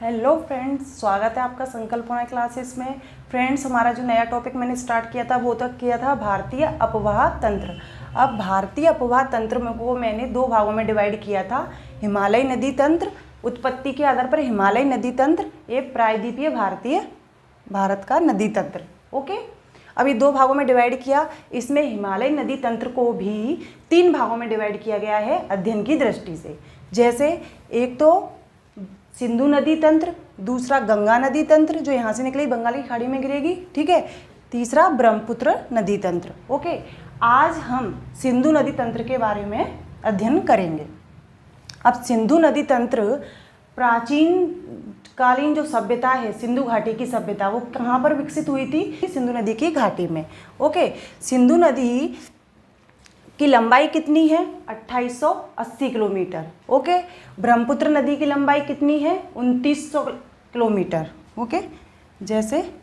Hello friends, स्वागत है आपका संकल्पना क्लासेस में। फ्रेंड्स, हमारा जो नया टॉपिक मैंने स्टार्ट किया था वो तक किया था भारतीय अपवाह तंत्र। अब भारतीय अपवाह तंत्र में वो मैंने दो भागों में डिवाइड किया था, हिमालय नदी तंत्र, उत्पत्ति के आधार पर हिमालय नदी तंत्र, एक प्रायद्वीपीय भारत का नदी तंत्र। ओके, अब ये दो भागों में डिवाइड किया। इसमें हिमालय नदी तंत्र को भी 3 भागों में डिवाइड किया गया है अध्ययन की दृष्टि से। जैसे एक तो सिंधु नदी तंत्र, दूसरा गंगा नदी तंत्र जो यहाँ से निकली बंगाल की खाड़ी में गिरेगी, ठीक है, तीसरा ब्रह्मपुत्र नदी तंत्र। ओके, आज हम सिंधु नदी तंत्र के बारे में अध्ययन करेंगे। अब सिंधु नदी तंत्र प्राचीन कालीन जो सभ्यता है, सिंधु घाटी की सभ्यता, वो कहाँ पर विकसित हुई थी? सिंधु नदी की घाटी में। ओके, सिंधु नदी की लंबाई कितनी है? 2880 किलोमीटर। ओके, ब्रह्मपुत्र नदी की लंबाई कितनी है? 2900 किलोमीटर। ओके, जैसे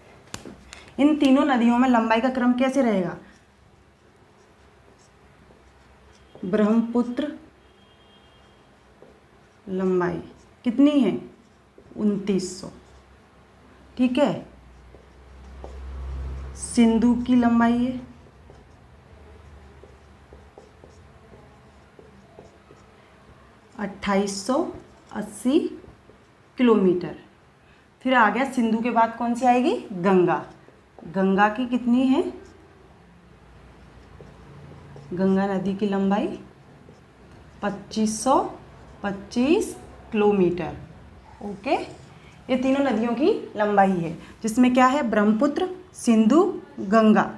इन तीनों नदियों में लंबाई का क्रम कैसे रहेगा? ब्रह्मपुत्र लंबाई कितनी है? 2900। ठीक है, सिंधु की लंबाई है 2880 किलोमीटर। फिर आ गया सिंधु के बाद कौन सी आएगी? गंगा। गंगा की कितनी है? गंगा नदी की लंबाई 2525 किलोमीटर। ओके, ये तीनों नदियों की लंबाई है, जिसमें क्या है? ब्रह्मपुत्र, सिंधु, गंगा।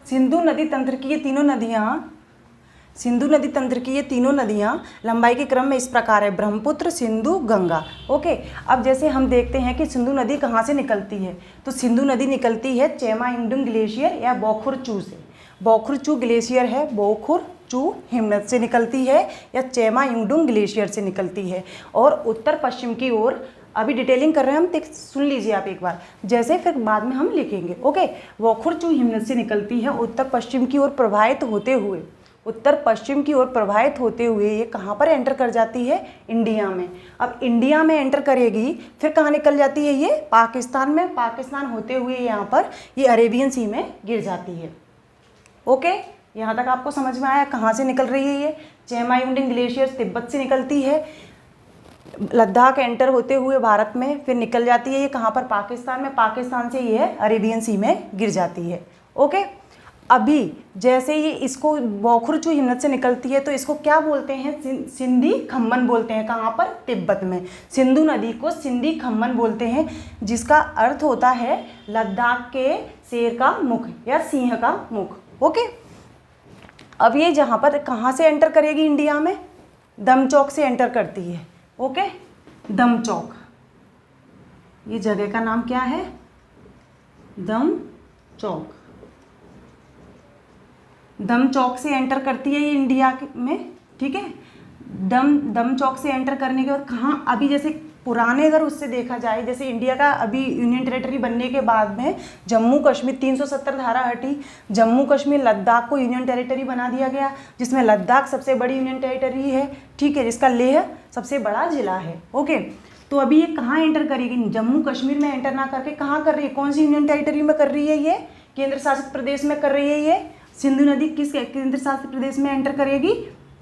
सिंधु नदी तंत्र की ये तीनों नदियाँ लंबाई के क्रम में इस प्रकार है, ब्रह्मपुत्र, सिंधु, गंगा। ओके, अब जैसे हम देखते हैं कि सिंधु नदी कहाँ से निकलती है, तो सिंधु नदी निकलती है चेमा इंगडुंग ग्लेशियर या बोखुरचू से। बोखुरचू ग्लेशियर है, बोखुरचू हिमनद से निकलती है या चेमा इंगडुंग ग्लेशियर से निकलती है। और उत्तर पश्चिम की ओर, अभी डिटेलिंग कर रहे हैं हम, सुन लीजिए आप एक बार, जैसे फिर बाद में हम लिखेंगे। ओके, बोखुरचू हिमनद से निकलती है उत्तर पश्चिम की ओर प्रवाहित होते हुए ये कहाँ पर एंटर कर जाती है? इंडिया में। अब इंडिया में एंटर करेगी, फिर कहाँ निकल जाती है? ये पाकिस्तान में। पाकिस्तान होते हुए यहाँ पर ये अरेबियन सी में गिर जाती है। ओके, यहाँ तक आपको समझ में आया कहाँ से निकल रही है ये? चेमा इंगडुंग ग्लेशियर तिब्बत से निकलती है, लद्दाख एंटर होते हुए भारत में, फिर निकल जाती है ये कहाँ पर? पाकिस्तान में। पाकिस्तान से ये अरेबियन सी में गिर जाती है। ओके, अभी जैसे ये इसको बोखुरचू हिमनद से निकलती है तो इसको क्या बोलते हैं? सिंधी खम्मन बोलते हैं। कहाँ पर? तिब्बत में। सिंधु नदी को सिंधी खम्मन बोलते हैं, जिसका अर्थ होता है लद्दाख के शेर का मुख या सिंह का मुख। ओके, अब ये जहाँ पर कहाँ से एंटर करेगी इंडिया में? दमचौक से एंटर करती है। ओके, दमचौक, ये जगह का नाम क्या है? दमचौक। दमचौक से एंटर करती है ये इंडिया में। ठीक है, दमचौक से एंटर करने के बाद कहाँ? अभी जैसे पुराने अगर उससे देखा जाए, जैसे इंडिया का अभी यूनियन टेरिटरी बनने के बाद में जम्मू कश्मीर 370 धारा हटी, जम्मू कश्मीर लद्दाख को यूनियन टेरिटरी बना दिया गया, जिसमें लद्दाख सबसे बड़ी यूनियन टेरिटरी है। ठीक है, जिसका लेह सबसे बड़ा जिला है। ओके, तो अभी ये कहाँ एंटर करेगी? जम्मू कश्मीर में एंटर ना करके कहाँ कर रही है? कौन सी यूनियन टेरिटरी में कर रही है? ये केंद्र शासित प्रदेश में कर रही है। ये सिंधु नदी किस केंद्र शासित प्रदेश में एंटर करेगी?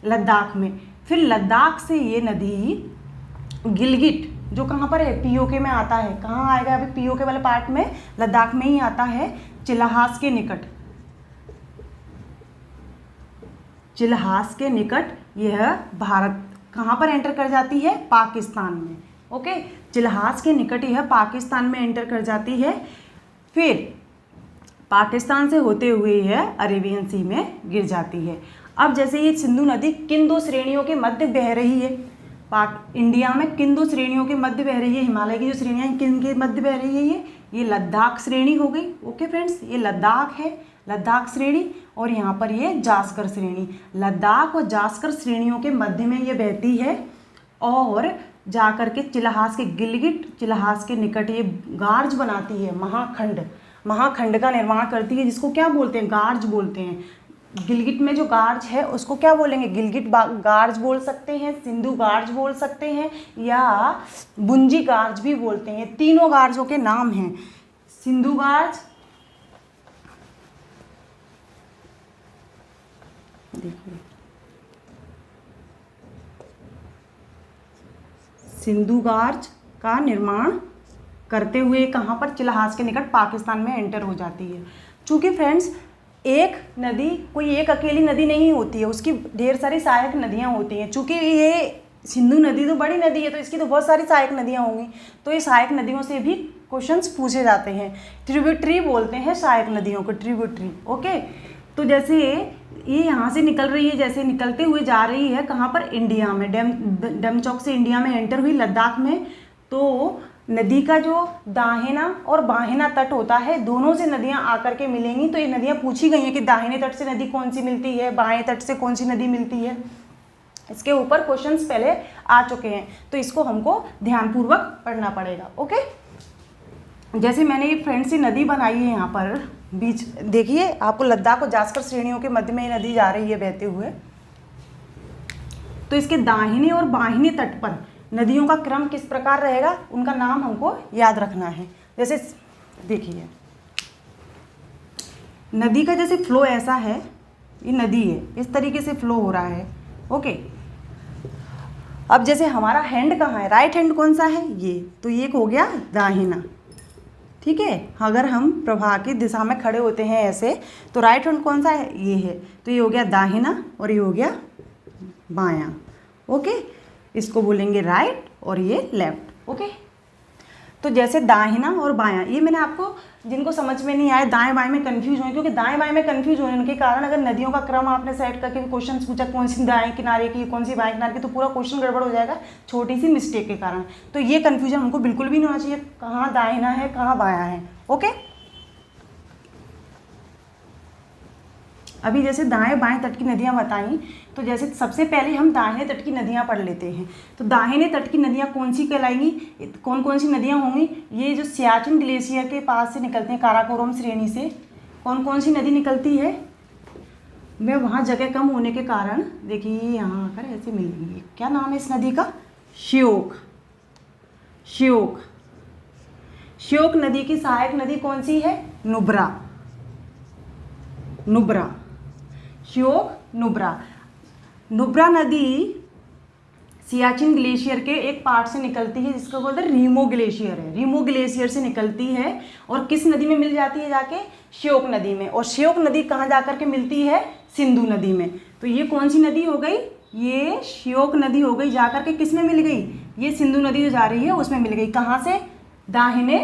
लद्दाख में। फिर लद्दाख से ये नदी गिलगिट, जो कहाँ पर है? पीओके में आता है। कहाँ आएगा? अभी पीओके वाले पार्ट में, लद्दाख में ही आता है, चिल्हास के निकट। चिल्हास के निकट यह भारत कहाँ पर एंटर कर जाती है? पाकिस्तान में। ओके, चिल्हास के निकट यह पाकिस्तान में एंटर कर जाती है, फिर पाकिस्तान से होते हुए यह अरेबियन सी में गिर जाती है। अब जैसे ये सिंधु नदी किन दो श्रेणियों के मध्य बह रही है? इंडिया में किन दो श्रेणियों के मध्य बह रही है? हिमालय की जो श्रेणियाँ किन के मध्य बह रही है? ये लद्दाख श्रेणी हो गई। ओके फ्रेंड्स, ये लद्दाख है, लद्दाख श्रेणी, और यहाँ पर ये जास्कर श्रेणी। लद्दाख और जास्कर श्रेणियों के मध्य में ये बहती है और जाकर के चिल्हास के गिलगिट, चिल्हास के निकट ये गार्ज बनाती है, महाखंड का निर्माण करती है, जिसको क्या बोलते हैं? गार्ज बोलते हैं। गिलगित में जो गार्ज है उसको क्या बोलेंगे, गिलगित गार्ज बोल सकते हैं, सिंधु गार्ज बोल सकते हैं, या बुंजी गार्ज भी बोलते हैं। तीनों गार्जों के नाम हैं, सिंधु गार्ज, देखिए सिंधु गार्ज का निर्माण करते हुए कहाँ पर, चिल्हास के निकट पाकिस्तान में एंटर हो जाती है। चूँकि फ्रेंड्स एक नदी कोई एक अकेली नदी नहीं होती है, उसकी ढेर सारी सहायक नदियाँ होती हैं। चूँकि ये सिंधु नदी तो बड़ी नदी है तो इसकी तो बहुत सारी सहायक नदियाँ होंगी, तो ये सहायक नदियों से भी क्वेश्चंस पूछे जाते हैं। ट्रिब्यूटरी बोलते हैं सहायक नदियों को, ट्रिब्यूटरी। ओके, तो जैसे ये यहाँ से निकल रही है, जैसे निकलते हुए जा रही है कहाँ पर, इंडिया में, डमचौक से इंडिया में एंटर हुई, लद्दाख में। तो नदी का जो दाहिना और बाहिना तट होता है, दोनों से नदियाँ आकर के मिलेंगी। तो ये नदियाँ पूछी गई हैं कि दाहिने तट से नदी कौन सी मिलती है, बाएं तट से कौन सी नदी मिलती है। इसके ऊपर क्वेश्चंस पहले आ चुके हैं, तो इसको हमको ध्यानपूर्वक पढ़ना पड़ेगा। ओके, जैसे मैंने ये फ्रेंड्स ये नदी बनाई है यहाँ पर बीच, देखिए आपको लद्दाख और जास्कर श्रेणियों के मध्य में ये नदी जा रही है बहते हुए। तो इसके दाहिने और बाहिने तट पर नदियों का क्रम किस प्रकार रहेगा, उनका नाम हमको याद रखना है। जैसे देखिए नदी का जैसे फ्लो ऐसा है, ये नदी है, इस तरीके से फ्लो हो रहा है। ओके, अब जैसे हमारा हैंड कहाँ है, राइट हैंड कौन सा है, ये, तो ये हो गया दाहिना। ठीक है, अगर हम प्रवाह की दिशा में खड़े होते हैं ऐसे, तो राइट हैंड कौन सा है, ये है, तो ये हो गया दाहिना और ये हो गया बायां। ओके, इसको बोलेंगे राइट और ये लेफ्ट। ओके, तो जैसे दाहिना और बायां, ये मैंने आपको, जिनको समझ में नहीं आए दाएं बाएं में कंफ्यूज हुए, क्योंकि दाएं बाएं में कंफ्यूज होने के कारण अगर नदियों का क्रम आपने सेट करके क्वेश्चन पूछा कौन सी दाएं किनारे की कौन सी बाएं किनारे की, तो पूरा क्वेश्चन गड़बड़ हो जाएगा छोटी सी मिस्टेक के कारण। तो ये कन्फ्यूजन हमको बिल्कुल भी नहीं होना चाहिए, कहाँ दाहिना है कहाँ बायां है। ओके, अभी जैसे दाएं बाएं तट की नदियाँ बताई, तो जैसे सबसे पहले हम दाहिने तट की नदियाँ पढ़ लेते हैं। तो दाहिने तट की नदियाँ कौन सी कहलाएंगी, कौन कौन सी नदियाँ होंगी, ये जो सियाचिन ग्लेशियर के पास से निकलते हैं, काराकोरम श्रेणी से कौन कौन सी नदी निकलती है, मैं वहाँ जगह कम होने के कारण देखिए यहाँ आकर ऐसे मिलेंगी। क्या नाम है इस नदी का, श्योक। श्योक, श्योक नदी की सहायक नदी कौन सी है, नुब्रा। नुब्रा, श्योक नुब्रा। नुब्रा नदी सियाचिन ग्लेशियर के एक पार्ट से निकलती है जिसको बोलते हैं रीमो ग्लेशियर है, रीमो ग्लेशियर से निकलती है और किस नदी में मिल जाती है जाके, श्योक नदी में। और श्योक नदी कहाँ जाकर के मिलती है, सिंधु नदी में। तो ये कौन सी नदी हो गई, ये श्योक नदी हो गई, जाकर के किस में मिल गई, ये सिंधु नदी जो जा रही है उसमें मिल गई। कहाँ से, दाहिने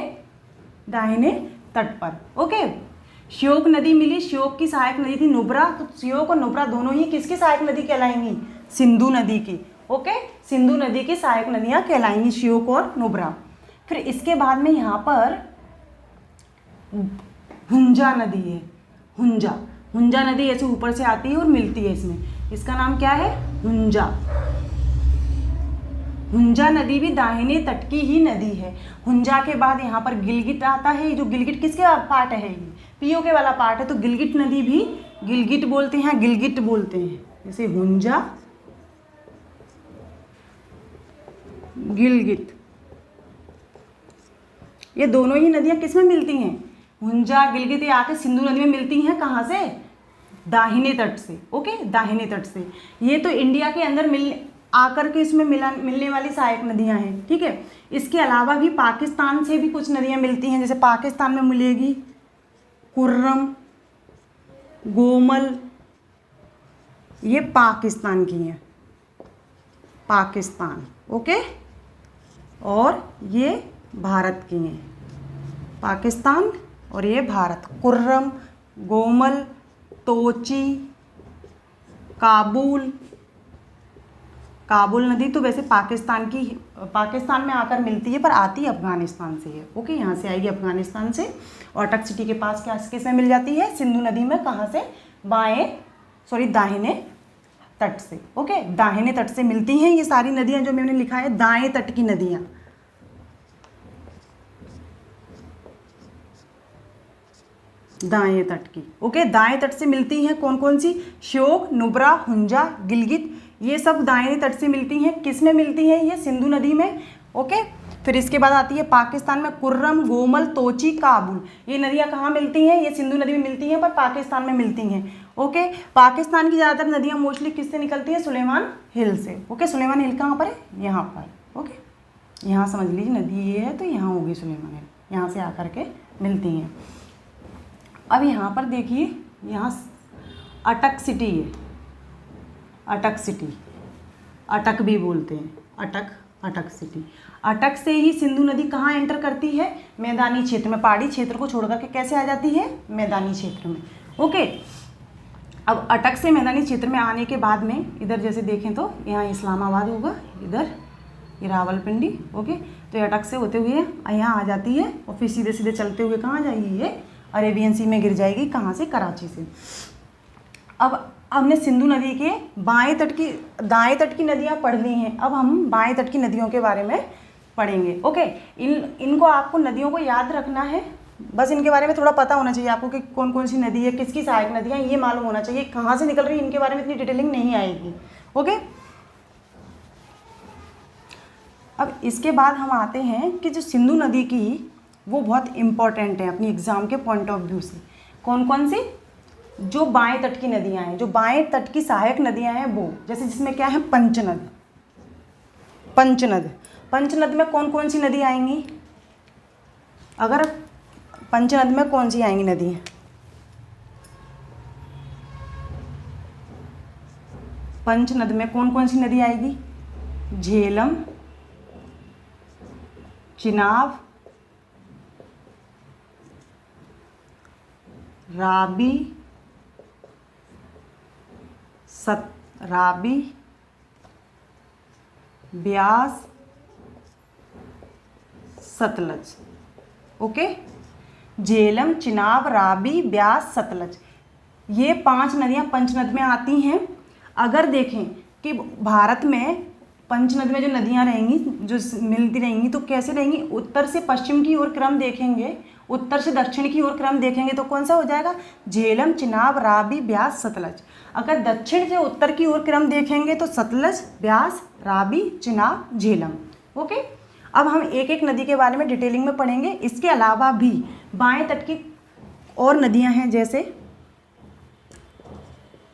दाहिने तट पर। ओके, श्योक नदी मिली, श्योक की सहायक नदी थी नुब्रा, तो श्योक और नुब्रा दोनों ही किसकी सहायक नदी कहलाएंगी, सिंधु नदी की। ओके, सिंधु नदी की सहायक नदियाँ कहलाएंगी श्योक और नुब्रा। फिर इसके बाद में यहाँ पर हुंजा नदी है, हुंजा। हुंजा नदी ऐसे ऊपर से आती है और मिलती है इसमें, इसका नाम क्या है, हुंजा। हुंजा नदी भी दाहिने तट की ही नदी है। हुंजा के बाद यहाँ पर गिलगित आता है, जो गिलगित किसके पार्ट है, ये पीओके वाला पार्ट है, तो गिलगित नदी भी गिलगित बोलते हैं, गिलगित बोलते हैं। जैसे हुंजा, गिलगित, ये दोनों ही नदियाँ किस में मिलती हैं, हुंजा गिलगित, ये आके सिंधु नदी में मिलती हैं। कहाँ से, दाहिने तट से। ओके, दाहिने तट से। ये तो इंडिया के अंदर आकर के इसमें मिलने वाली सहायक नदियां हैं। ठीक है, इसके अलावा भी पाकिस्तान से भी कुछ नदियां मिलती हैं, जैसे पाकिस्तान में मिलेगी कुर्रम, गोमल, ये पाकिस्तान की हैं, पाकिस्तान। ओके, और ये भारत की हैं, पाकिस्तान और ये भारत। कुर्रम, गोमल, तोची, काबुल। काबुल नदी तो वैसे पाकिस्तान में आकर मिलती है, पर आती अफगानिस्तान से है। ओके, यहाँ से आएगी अफगानिस्तान से, और टक सिटी के पास क्या किस में मिल जाती है, सिंधु नदी में। कहाँ से, दाहिने तट से। ओके, दाहिने तट से मिलती हैं ये सारी नदियाँ जो मैंने लिखा है, दाएं तट की नदियाँ। दाएं तट की। ओके, दाएं तट से मिलती हैं कौन कौन सी? श्योक, नुब्रा, हुंजा, गिलगित, ये सब दाएं तट से मिलती हैं। किस में मिलती हैं? ये सिंधु नदी में। ओके, फिर इसके बाद आती है पाकिस्तान में कुर्रम, गोमल, तोची, काबुल। ये नदियाँ कहाँ मिलती हैं? ये सिंधु नदी में मिलती हैं, पर पाकिस्तान में मिलती हैं। ओके, पाकिस्तान की ज़्यादातर नदियाँ मोस्टली किससे निकलती हैं? सुलेमान हिल से। ओके, सुलेमान हिल कहाँ पर है? यहाँ पर। ओके, यहाँ समझ लीजिए नदी ये है तो यहाँ होगी सुलेमान हिल, यहाँ से आकर के मिलती हैं। अब यहाँ पर देखिए, यहाँ अटक सिटी है, अटक सिटी, अटक भी बोलते हैं, अटक, अटक सिटी। अटक से ही सिंधु नदी कहाँ एंटर करती है? मैदानी क्षेत्र में। पहाड़ी क्षेत्र को छोड़ करके कैसे आ जाती है? मैदानी क्षेत्र में। ओके, अब अटक से मैदानी क्षेत्र में आने के बाद में इधर जैसे देखें तो यहाँ इस्लामाबाद होगा, इधर ये रावलपिंडी। ओके, तो ये अटक से होते हुए यहाँ आ जाती है और फिर सीधे सीधे चलते हुए कहाँ जाएगी? ये अरेबियन सी में गिर जाएगी। कहाँ से? कराची से। अब हमने सिंधु नदी के बाएं तट की, दाएं तट की नदियाँ पढ़ ली हैं। अब हम बाएं तट की नदियों के बारे में पढ़ेंगे। ओके, इनको आपको नदियों को याद रखना है, बस इनके बारे में थोड़ा पता होना चाहिए आपको कि कौन कौन सी नदी है, किसकी सहायक नदियाँ, ये मालूम होना चाहिए। कहाँ से निकल रही है इनके बारे में इतनी डिटेलिंग नहीं आएगी। ओके, अब इसके बाद हम आते हैं कि जो सिंधु नदी की वो बहुत इम्पॉर्टेंट है अपनी एग्ज़ाम के पॉइंट ऑफ व्यू से। कौन कौन सी? जो बाएं तट की नदियां हैं, जो बाएं तट की सहायक नदियां हैं वो, जैसे जिसमें क्या है? पंचनद। पंचनद, पंचनद में कौन कौन सी नदी आएंगी? अगर पंचनद में कौन सी आएंगी नदी? पंचनद में कौन कौन सी नदी आएगी? झेलम, चिनाब, राबी, राबी, ब्यास, सतलज। ओके, झेलम, चिनाब, राबी, ब्यास, सतलज, ये 5 नदियाँ पंचनद में आती हैं। अगर देखें कि भारत में पंचनद में जो नदियाँ रहेंगी, जो मिलती रहेंगी, तो कैसे रहेंगी? उत्तर से पश्चिम की ओर क्रम देखेंगे, उत्तर से दक्षिण की ओर क्रम देखेंगे तो कौन सा हो जाएगा? झेलम, चिनाब, राबी, ब्यास, सतलज। अगर दक्षिण से उत्तर की ओर क्रम देखेंगे तो सतलज, ब्यास, राबी, चिनाब, झेलम। ओके, अब हम एक एक नदी के बारे में डिटेलिंग में पढ़ेंगे। इसके अलावा भी बाएं तट की और नदियां हैं, जैसे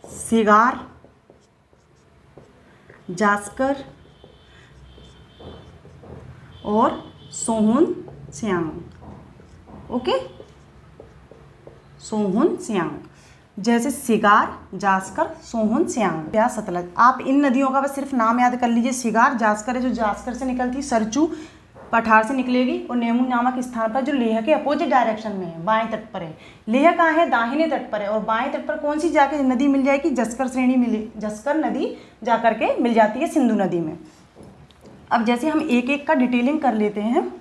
सिगार, जास्कर और सोहुन सियांग। ओके, सोहुन सियांग, जैसे सिगार, जास्कर, सोहुन सियांग, ब्यास, सतलज। आप इन नदियों का बस सिर्फ नाम याद कर लीजिए। सिगार, जास्कर है जो जास्कर से निकलती है, सरचू पठार से निकलेगी, और नेमू नामक स्थान पर जो लेह के अपोजिट डायरेक्शन में है, बाएं तट पर है। लेह कहाँ है? दाहिने तट पर है। और बाएं तट पर कौन सी जाके नदी मिल जाएगी? जस्कर श्रेणी मिले, जस्कर नदी जाकर के मिल जाती है सिंधु नदी में। अब जैसे हम एक एक का डिटेलिंग कर लेते हैं,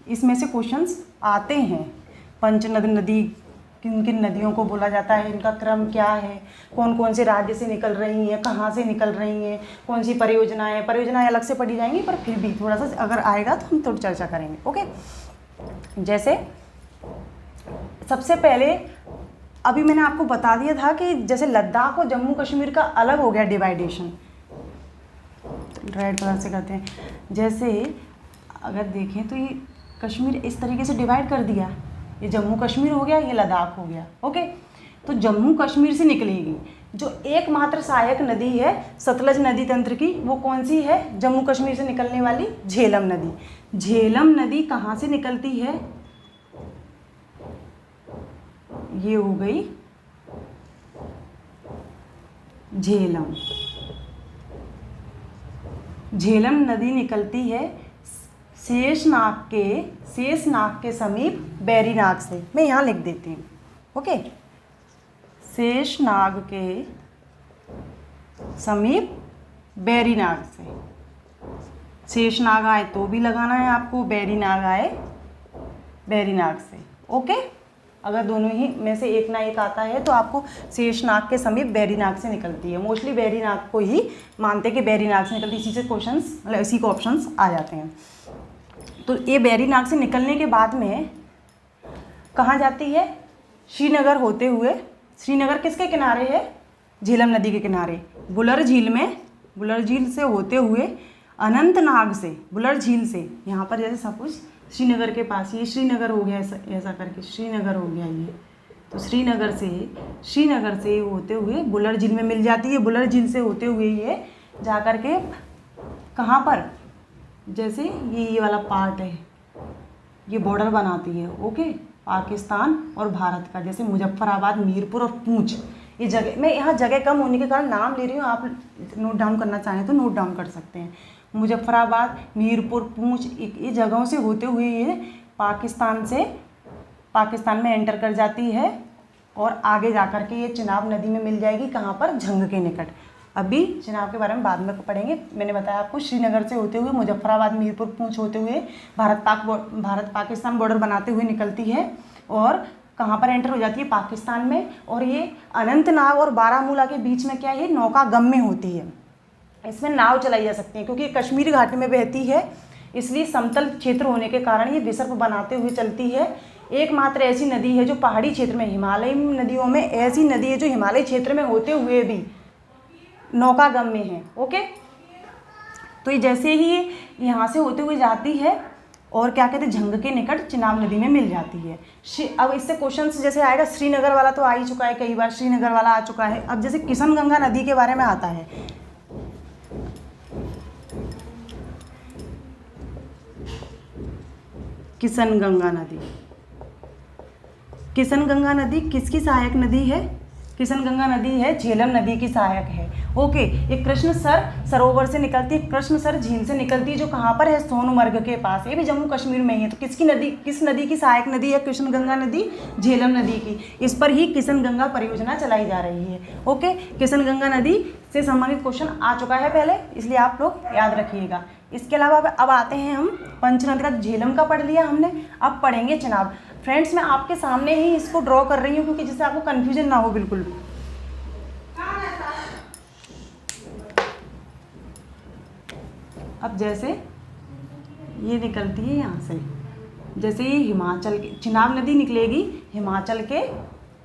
इसमें से क्वेश्चंस आते हैं। पंचनद नदी किन किन नदियों को बोला जाता है, इनका क्रम क्या है, कौन कौन से राज्य से निकल रही हैं, कहाँ से निकल रही हैं, कौन सी परियोजनाएं, परियोजनाएं अलग से पढ़ी जाएंगी, पर फिर भी थोड़ा सा अगर आएगा तो हम थोड़ी चर्चा करेंगे। ओके, जैसे सबसे पहले अभी मैंने आपको बता दिया था कि जैसे लद्दाख और जम्मू कश्मीर का अलग हो गया डिवाइडेशन, रेड कलर से करते हैं। जैसे अगर देखें तो ये कश्मीर इस तरीके से डिवाइड कर दिया, ये जम्मू कश्मीर हो गया, ये लद्दाख हो गया। ओके, तो जम्मू कश्मीर से निकलेगी जो एकमात्र सहायक नदी है सतलज नदी तंत्र की, वो कौन सी है? जम्मू कश्मीर से निकलने वाली झेलम नदी। झेलम नदी कहाँ से निकलती है? ये हो गई झेलम। झेलम नदी निकलती है शेषनाग के समीप बैरीनाग से। मैं यहाँ लिख देती हूँ। ओके, शेषनाग के समीप बैरीनाग से। शेषनाग आए तो भी लगाना है आपको, बैरीनाग आए बैरीनाग से। ओके, अगर दोनों ही में से एक ना एक आता है तो आपको शेषनाग के समीप बैरीनाग से निकलती है। मोस्टली बैरीनाग को ही मानते कि बैरीनाग से निकलती, इसी से क्वेश्चंस मतलब इसी को ऑप्शंस आ जाते हैं। तो ये बैरीनाग से निकलने के बाद में कहाँ जाती है? श्रीनगर होते हुए, श्रीनगर किसके किनारे है? झेलम नदी के किनारे। बुलर झील में, बुलर झील से होते हुए अनंतनाग से, बुलर झील से, यहाँ पर जैसे सपोज श्रीनगर के पास, ये श्रीनगर हो गया, ऐसा करके श्रीनगर हो गया ये, तो श्रीनगर से होते हुए बुलर झील में मिल जाती है। बुलर झील से होते हुए ये जा कर के कहाँ पर, जैसे ये वाला पार्ट है, ये बॉर्डर बनाती है, ओके, पाकिस्तान और भारत का, जैसे मुजफ्फराबाद, मीरपुर और पूंछ, ये जगह, मैं यहाँ जगह कम होने के कारण नाम ले रही हूँ, आप नोट डाउन करना चाहें तो नोट डाउन कर सकते हैं। मुजफ्फराबाद, मीरपुर, पूंछ, ये जगहों से होते हुए ये पाकिस्तान में एंटर कर जाती है और आगे जा कर के ये चिनाब नदी में मिल जाएगी। कहाँ पर? झंग के निकट। अभी चिनाब के बारे में बाद में पढ़ेंगे। मैंने बताया आपको श्रीनगर से होते हुए मुजफ्फराबाद, मीरपुर, पूंछ होते हुए भारत पाकिस्तान बॉर्डर बनाते हुए निकलती है और कहाँ पर एंटर हो जाती है? पाकिस्तान में। और ये अनंतनाग और बारामूला के बीच में क्या है? नौकागम्य होती है। इसमें नाव चलाई जा सकती है क्योंकि कश्मीर घाटी में बहती है, इसलिए समतल क्षेत्र होने के कारण ये विसर्प बनाते हुए चलती है। एकमात्र ऐसी नदी है जो पहाड़ी क्षेत्र में, हिमालयी नदियों में ऐसी नदी है जो हिमालय क्षेत्र में होते हुए भी नौकागम्य है। ओके, तो ये जैसे ही यहाँ से होते हुए जाती है और क्या कहते हैं, झंग के निकट चिनाब नदी में मिल जाती है। अब इससे क्वेश्चन जैसे आएगा, श्रीनगर वाला तो आ ही चुका है, कई बार श्रीनगर वाला आ चुका है। अब जैसे किशन गंगा नदी के बारे में आता है, किशन गंगा नदी, किशन गंगा नदी किसकी सहायक नदी है? किशन गंगा नदी है झेलम नदी की सहायक है। ओके, ये कृष्णसर सरोवर से निकलती है, कृष्णसर झील से निकलती है, जो कहाँ पर है? सोनमर्ग के पास, ये भी जम्मू कश्मीर में ही है। तो किस नदी की सहायक नदी है कृष्ण गंगा नदी? झेलम नदी की। इस पर ही किशन गंगा परियोजना चलाई जा रही है। ओके, किशन गंगा नदी से संबंधित क्वेश्चन आ चुका है पहले, इसलिए आप लोग याद रखिएगा। इसके अलावा अब आते हैं हम पंचनद का, झेलम का पढ़ लिया हमने, अब पढ़ेंगे चिनाब। फ्रेंड्स, मैं आपके सामने ही इसको ड्रॉ कर रही हूँ क्योंकि जिससे आपको कन्फ्यूजन ना हो बिल्कुल भी। अब जैसे ये निकलती है यहाँ से, जैसे ये हिमाचल के, चिनाब नदी निकलेगी हिमाचल के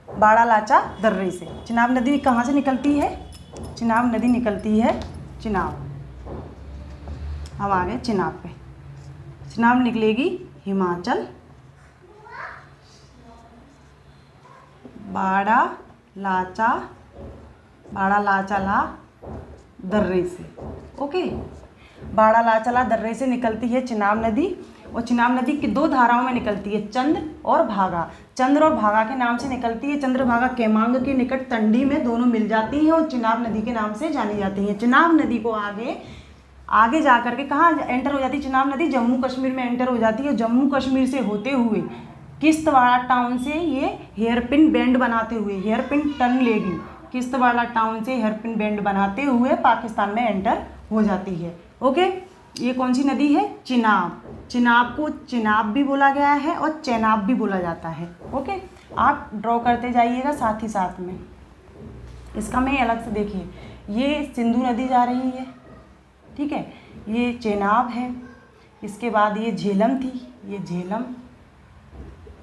बाड़ालाचा दर्रे से। चिनाब नदी कहाँ से निकलती है? चिनाब नदी निकलती है चिनाब। अब आ गए चिनाब पे। चिनाब निकलेगी हिमाचल बाड़ालाचाला दर्रे से। ओके, बाड़ालाचाला दर्रे से निकलती है चिनाब नदी, और चिनाब नदी की दो धाराओं में निकलती है, चंद्र और भागा। चंद्र और भागा के नाम से निकलती है। चंद्रभागा केमांग के निकट तंडी में दोनों मिल जाती हैं और चिनाब नदी के नाम से जानी जाती है। चिनाब नदी को आगे जा कर के कहाँ एंटर हो जाती है चिनाब नदी? जम्मू कश्मीर में एंटर हो जाती है। जम्मू कश्मीर से होते हुए किश्तवाड़ टाउन से ये हेयरपिन बैंड बनाते हुए, हेयरपिन टर्न लेगी, किश्तवाड़ टाउन से हेयरपिन बैंड बनाते हुए पाकिस्तान में एंटर हो जाती है। ओके, ये कौन सी नदी है? चिनाब। चिनाब को चिनाब भी बोला गया है और चेनाब भी बोला जाता है। ओके, आप ड्रॉ करते जाइएगा साथ ही साथ में। इसका मैं अलग से देखिए, ये सिंधु नदी जा रही है, ठीक है, ये चेनाब है, इसके बाद ये झेलम थी, ये झेलम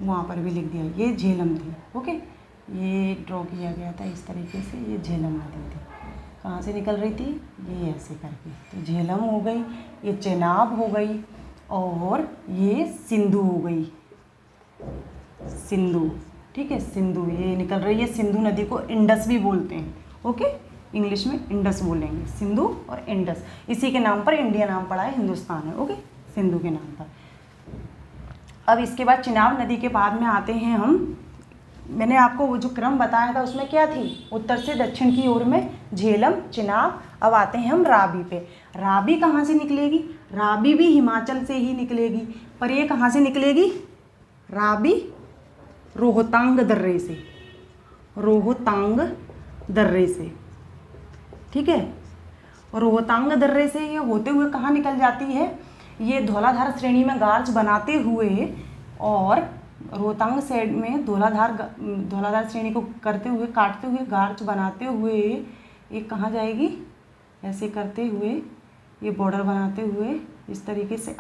वहाँ पर भी लिख दिया, ये झेलम थी। ओके, ये ड्रॉ किया गया था इस तरीके से, ये झेलम नदी थी। कहाँ से निकल रही थी? ये ऐसे करके, तो झेलम हो गई, ये चेनाब हो गई और ये सिंधु हो गई, सिंधु, ठीक है, सिंधु ये निकल रही है। सिंधु नदी को इंडस भी बोलते हैं। ओके, इंग्लिश में इंडस बोलेंगे, सिंधु और इंडस, इसी के नाम पर इंडिया नाम पड़ा है, हिंदुस्तान है। ओके, सिंधु के नाम पर। अब इसके बाद चिनाब नदी के बाद में आते हैं हम, मैंने आपको वो जो क्रम बताया था उसमें क्या थी? उत्तर से दक्षिण की ओर में झेलम, चिनाब। अब आते हैं हम रावी पे। रावी कहाँ से निकलेगी? रावी भी हिमाचल से ही निकलेगी, पर ये कहाँ से निकलेगी? रावी रोहतांग दर्रे से, रोहतांग दर्रे से, ठीक है। रोहतांग दर्रे से ये होते हुए कहाँ निकल जाती है? ये धौलाधार श्रेणी में गार्च बनाते हुए और रोहतांग साइड में धौलाधार श्रेणी को करते हुए, काटते हुए, गार्च बनाते हुए ये कहाँ जाएगी? ऐसे करते हुए ये बॉर्डर बनाते हुए इस तरीके से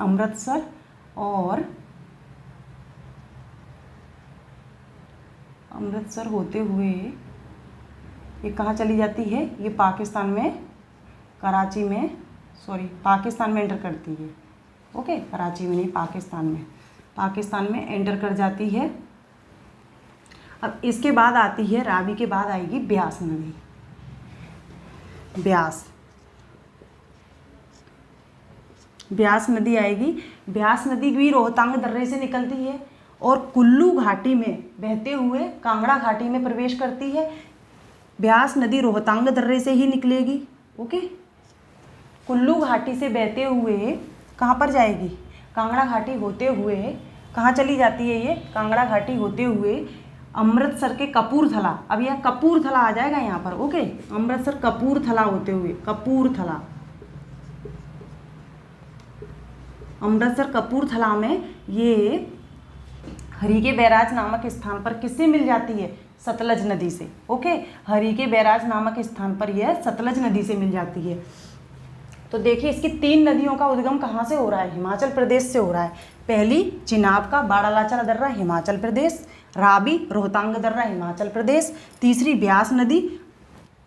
अमृतसर होते हुए ये कहाँ चली जाती है, ये पाकिस्तान में, कराची में, सॉरी पाकिस्तान में एंटर करती है। ओके, कराची में नहीं, पाकिस्तान में एंटर कर जाती है। अब इसके बाद आती है, रावी के बाद आएगी ब्यास नदी। ब्यास नदी आएगी। ब्यास नदी भी रोहतांग दर्रे से निकलती है और कुल्लू घाटी में बहते हुए कांगड़ा घाटी में प्रवेश करती है। ब्यास नदी रोहतांग दर्रे से ही निकलेगी। ओके, कुल्लू घाटी से बहते हुए कहाँ पर जाएगी, कांगड़ा घाटी होते हुए कहाँ चली जाती है ये, कांगड़ा घाटी होते हुए अमृतसर के कपूरथला। अब यह कपूरथला आ जाएगा यहाँ पर। ओके, अमृतसर कपूरथला होते हुए, अमृतसर कपूरथला में ये हरीके बैराज नामक स्थान पर किससे मिल जाती है, सतलज नदी से। ओके, हरीके बैराज नामक स्थान पर यह सतलज नदी से मिल जाती है। तो देखिए इसकी 3 नदियों का उद्गम कहाँ से हो रहा है, हिमाचल प्रदेश से हो रहा है। पहली चिनाब का बाड़ालाचा दर्रा, हिमाचल प्रदेश। रावी रोहतांग दर्रा, हिमाचल प्रदेश। तीसरी ब्यास नदी,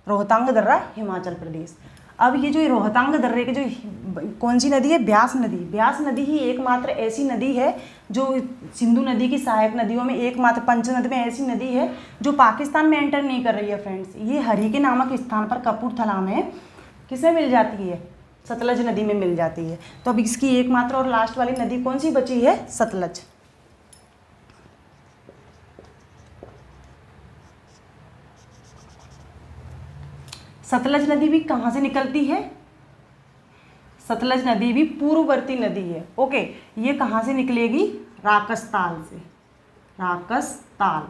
रोहतांग दर्रा, हिमाचल प्रदेश। अब ये जो रोहतांग दर्रे की जो कौन सी नदी है, ब्यास नदी। ब्यास नदी ही एकमात्र ऐसी नदी है जो सिंधु नदी की सहायक नदियों में एकमात्र, पंचनद में ऐसी नदी है जो पाकिस्तान में एंटर नहीं कर रही है फ्रेंड्स। ये हरीके नामक स्थान पर कपूरथला में किसमें मिल जाती है, सतलज नदी में मिल जाती है। तो अब इसकी एकमात्र और लास्ट वाली नदी कौन सी बची है, सतलज। सतलज नदी भी कहाँ से निकलती है, सतलज नदी भी पूर्ववर्ती नदी है। ओके, ये कहाँ से निकलेगी, राकसताल से, राकसताल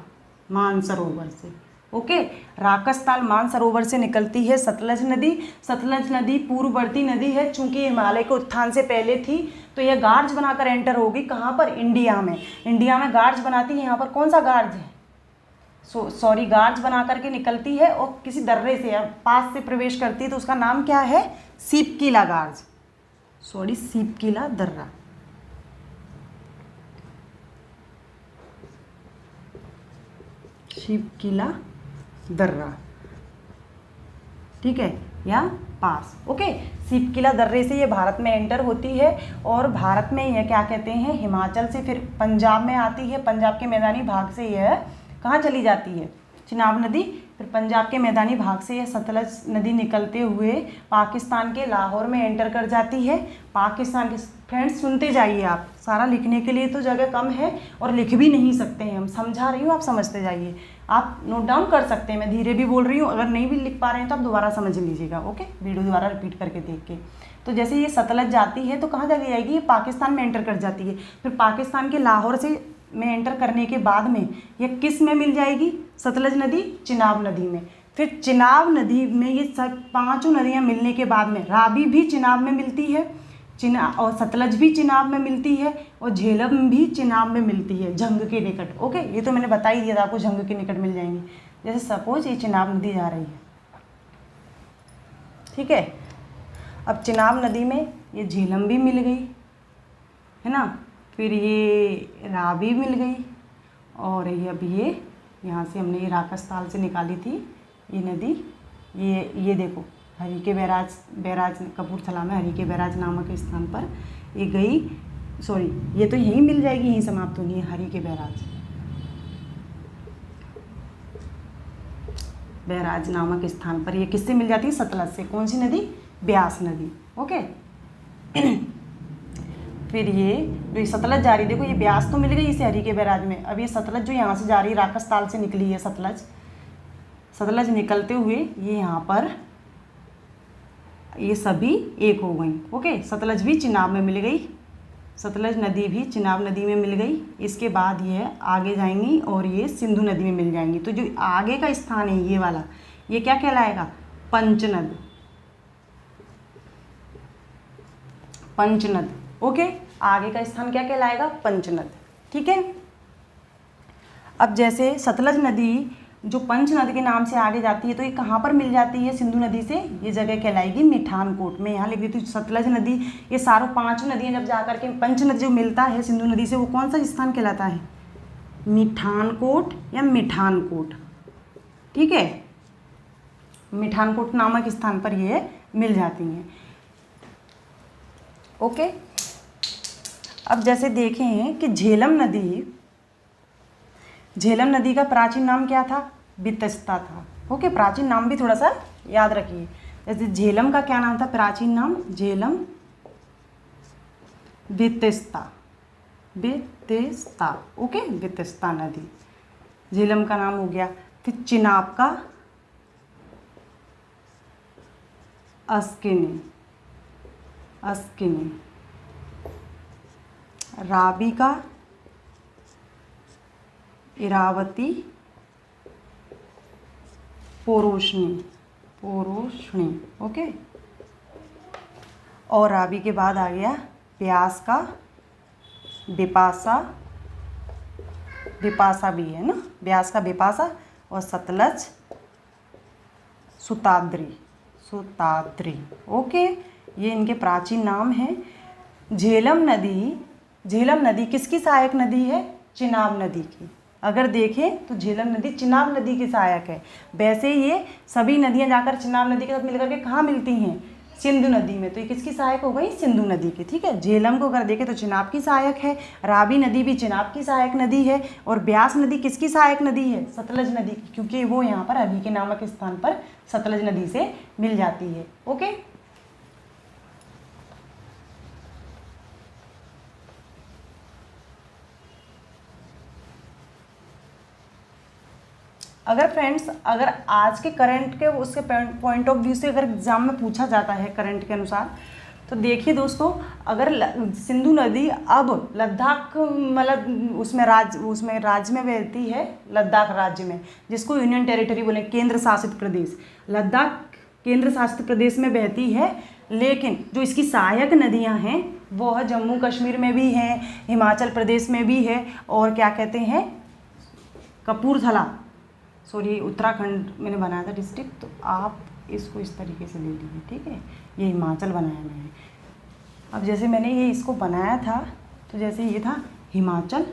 मानसरोवर से। ओके, राकसताल मानसरोवर से निकलती है सतलज नदी। सतलज नदी पूर्ववर्ती नदी है, चूंकि हिमालय के उत्थान से पहले थी तो यह गार्ज बनाकर एंटर होगी कहाँ पर, इंडिया में। इंडिया में गार्ज बनाती है। यहाँ पर कौन सा गार्ज है, सॉरी गार्ज बना करके निकलती है और किसी दर्रे से पास से प्रवेश करती है, तो उसका नाम क्या है, सीपकीला गार्ज, सॉरी सीपकीला दर्रा। सीपकीला दर्रा, ठीक है, या पास। ओके, सीपकीला दर्रे से ये भारत में एंटर होती है और भारत में यह क्या कहते हैं, हिमाचल से फिर पंजाब में आती है। पंजाब के मैदानी भाग से यह कहाँ चली जाती है, चिनाब नदी। फिर पंजाब के मैदानी भाग से यह सतलज नदी निकलते हुए पाकिस्तान के लाहौर में एंटर कर जाती है। पाकिस्तान के फ्रेंड्स सुनते जाइए आप, सारा लिखने के लिए तो जगह कम है और लिख भी नहीं सकते हैं हम, समझा रही हूँ, आप समझते जाइए। आप नोट डाउन कर सकते हैं, मैं धीरे भी बोल रही हूँ, अगर नहीं भी लिख पा रहे हैं तो आप दोबारा समझ लीजिएगा। ओके, वीडियो दोबारा रिपीट करके देख के। तो जैसे ये सतलज जाती है तो कहाँ चली जाएगी, ये पाकिस्तान में एंटर कर जाती है। फिर पाकिस्तान के लाहौर से में एंटर करने के बाद में ये किस में मिल जाएगी, सतलज नदी, चिनाब नदी में। फिर चिनाब नदी में ये सब 5 नदियाँ मिलने के बाद में रावी भी चिनाब में मिलती है, और सतलज भी चिनाब में मिलती है, और झेलम भी चिनाब में मिलती है, जंग के निकट। ओके, ये तो मैंने बता ही दिया था आपको, जंग के निकट मिल जाएंगी। जैसे सपोज ये चिनाब नदी जा रही है, ठीक है। अब चिनाब नदी में ये झेलम भी मिल गई है ना, फिर ये रावी मिल गई, और ये अब ये यहाँ से हमने ये राकसताल से निकाली थी ये नदी, ये देखो हरीके बैराज कपूरथला में हरीके बैराज नामक स्थान पर ये गई, सॉरी ये तो यहीं मिल जाएगी, यहीं समाप्त होगी हरीके बैराज नामक स्थान पर ये किससे मिल जाती है, सतलज से। कौन सी नदी, ब्यास नदी। ओके, फिर ये जो सतलज जा रही, देखो ये ब्यास तो मिल गई इसे हरीके बैराज में। अब ये सतलज जो यहाँ से जा रही है, राकसताल से निकली है सतलज निकलते हुए ये यहाँ पर ये सभी एक हो गई। ओके, सतलज भी चिनाब में मिल गई, सतलज नदी भी चिनाब नदी में मिल गई। इसके बाद ये आगे जाएंगी और ये सिंधु नदी में मिल जाएंगी। तो जो आगे का स्थान है ये वाला, ये क्या कहलाएगा, पंचनद। ओके, आगे का स्थान क्या कहलाएगा, पंचनद। ठीक है। अब जैसे सतलज नदी जो पंचनद के नाम से आगे जाती है तो ये कहाँ पर मिल जाती है, सिंधु नदी से, ये जगह कहलाएगी मिठानकोट में। यहाँ लिख दी थी सतलज नदी, ये सारों 5 नदियाँ जब जाकर के पंचनद जो मिलता है सिंधु नदी से, वो कौन सा स्थान कहलाता है, मिठानकोट या मिठानकोट, ठीक है, मिठानकोट नामक स्थान पर ये मिल जाती हैं। ओके, अब जैसे देखें कि झेलम नदी का प्राचीन नाम क्या था? वितस्ता था। ओके, प्राचीन नाम भी थोड़ा सा याद रखिए। जैसे झेलम का क्या नाम था प्राचीन नाम? झेलम वितस्ता, ओके, वितस्ता नदी झेलम का नाम हो गया। फिर चिनाब का अस्किनी, रावी का इरावती, पोरोशनी, ओके। और रावी के बाद आ गया ब्यास का बिपाशा भी है ना, ब्यास का बिपाशा। और सतलज सुताद्री, ओके, ये इनके प्राचीन नाम हैं। झेलम नदी किसकी सहायक नदी है? चिनाब नदी की। अगर देखें तो झेलम नदी चिनाब नदी की सहायक है। वैसे ये सभी नदियां जाकर चिनाब नदी के साथ मिलकर के कहाँ मिलती हैं? सिंधु नदी में। तो ये किसकी सहायक हो गई? सिंधु नदी की, ठीक है। झेलम को अगर देखें तो चिनाब की सहायक है, रावी नदी भी चिनाब की सहायक नदी है, और ब्यास नदी किसकी सहायक नदी है? सतलज नदी की, क्योंकि वो यहाँ पर अभी के नामक स्थान पर सतलज नदी से मिल जाती है। ओके, अगर फ्रेंड्स, अगर आज के करंट के उसके पॉइंट ऑफ व्यू से अगर एग्जाम में पूछा जाता है करंट के अनुसार, तो देखिए दोस्तों, अगर सिंधु नदी अब लद्दाख मतलब उसमें राज्य में बहती है, लद्दाख राज्य में, जिसको यूनियन टेरिटरी बोले, केंद्र शासित प्रदेश, लद्दाख केंद्र शासित प्रदेश में बहती है। लेकिन जो इसकी सहायक नदियां हैं वो है जम्मू कश्मीर में भी हैं, हिमाचल प्रदेश में भी है, और क्या कहते हैं, कपूरथला, सॉरी उत्तराखंड मैंने बनाया था डिस्ट्रिक्ट, तो आप इसको इस तरीके से ले लीजिए, ठीक है। ये हिमाचल बनाया मैंने। अब जैसे मैंने ये इसको बनाया था, तो जैसे ये था हिमाचल,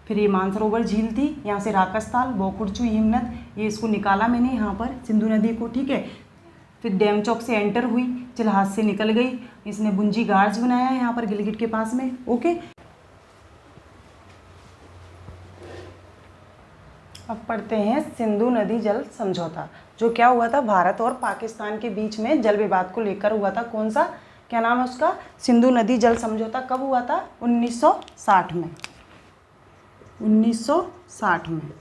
फिर ये मानसरोवर झील थी, यहाँ से राकसताल, बोकुड़चू, हिमनद, ये इसको निकाला मैंने यहाँ पर सिंधु नदी को, ठीक है। फिर डैम चौक से एंटर हुई, चिल्हास से निकल गई, इसने बुंजी गार्ज बनाया है यहाँ पर गिलगिट के पास में। ओके, अब पढ़ते हैं सिंधु नदी जल समझौता, जो क्या हुआ था? भारत और पाकिस्तान के बीच में जल विवाद को लेकर हुआ था। कौन सा, क्या नाम है उसका? सिंधु नदी जल समझौता। कब हुआ था? 1960 में, 1960 में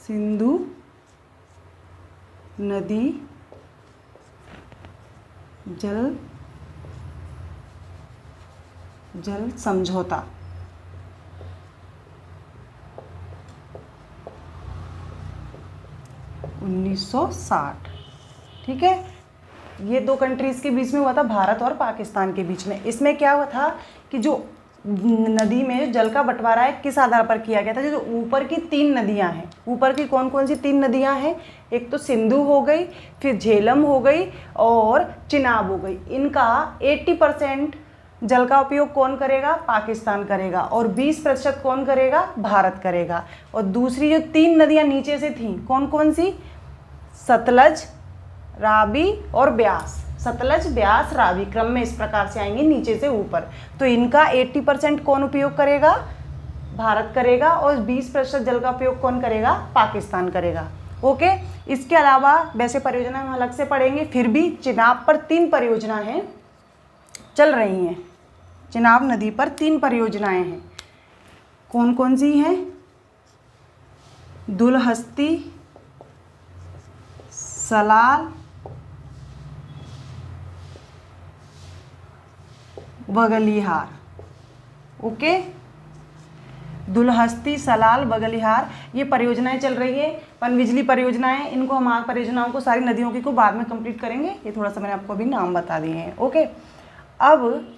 सिंधु नदी जल समझौता। ठीक है, ये दो कंट्रीज़ के बीच में हुआ था, भारत और पाकिस्तान के बीच में। इसमें क्या हुआ था कि जो नदी में जल का बंटवारा है किस आधार पर किया गया था? जो ऊपर की 3 नदियां हैं, ऊपर की कौन कौन सी 3 नदियां हैं? एक तो सिंधु हो गई, फिर झेलम हो गई और चिनाब हो गई। इनका 80% जल का उपयोग कौन करेगा? पाकिस्तान करेगा, और 20% कौन करेगा? भारत करेगा। और दूसरी जो 3 नदियां नीचे से थीं, कौन कौन सी? सतलज, रावी और ब्यास। सतलज, ब्यास, रावी क्रम में इस प्रकार से आएंगे नीचे से ऊपर। तो इनका 80% कौन उपयोग करेगा? भारत करेगा, और 20% जल का उपयोग कौन करेगा? पाकिस्तान करेगा। ओके, इसके अलावा वैसे परियोजना हम अलग से पढ़ेंगे, फिर भी चिनाब पर 3 परियोजनाएं चल रही हैं। चिनाब नदी पर 3 परियोजनाएं हैं। कौन कौन सी हैं? दुलहस्ती, सलाल, बगलिहार। ओके, दुलहस्ती, सलाल, बगलिहार, ये परियोजनाएं चल रही है, पनबिजली परियोजनाएं। इनको हम परियोजनाओं को, सारी नदियों की को बाद में कंप्लीट करेंगे। ये थोड़ा सा मैंने आपको अभी नाम बता दिए हैं। ओके, अब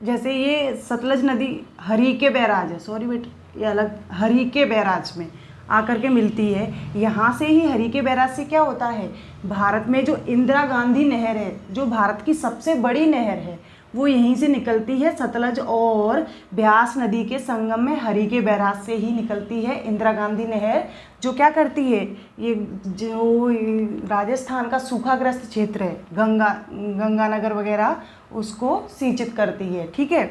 जैसे ये सतलज नदी हरीके बैराज है, सॉरी बेटा ये अलग, हरीके बैराज में आकर के मिलती है। यहाँ से ही हरीके बैराज से क्या होता है? भारत में जो इंदिरा गांधी नहर है, जो भारत की सबसे बड़ी नहर है, वो यहीं से निकलती है, सतलज और ब्यास नदी के संगम में हरिके बैराज से ही निकलती है इंदिरा गांधी नहर, जो क्या करती है, ये जो राजस्थान का सूखाग्रस्त क्षेत्र है, गंगानगर वगैरह, उसको सिंचित करती है। ठीक है।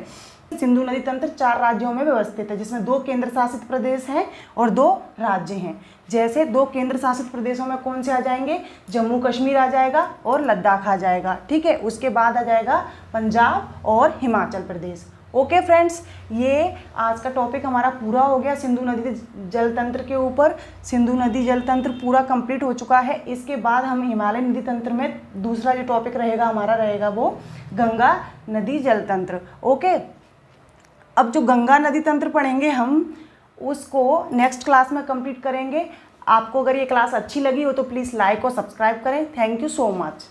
सिंधु नदी तंत्र 4 राज्यों में व्यवस्थित है, जिसमें 2 केंद्र शासित प्रदेश हैं और 2 राज्य हैं। जैसे 2 केंद्र शासित प्रदेशों में कौन से आ जाएंगे, जम्मू कश्मीर आ जाएगा और लद्दाख आ जाएगा। ठीक है। उसके बाद आ जाएगा पंजाब और हिमाचल प्रदेश। ओके फ्रेंड्स, ये आज का टॉपिक हमारा पूरा हो गया सिंधु नदी जल तंत्र के ऊपर। सिंधु नदी जल तंत्र पूरा कंप्लीट हो चुका है। इसके बाद हम हिमालय नदी तंत्र में दूसरा जो टॉपिक रहेगा हमारा रहेगा वो गंगा नदी जल तंत्र। ओके। अब जो गंगा नदी तंत्र पढ़ेंगे हम, उसको नेक्स्ट क्लास में कंप्लीट करेंगे। आपको अगर ये क्लास अच्छी लगी हो तो प्लीज़ लाइक और सब्सक्राइब करें। Thank you so much.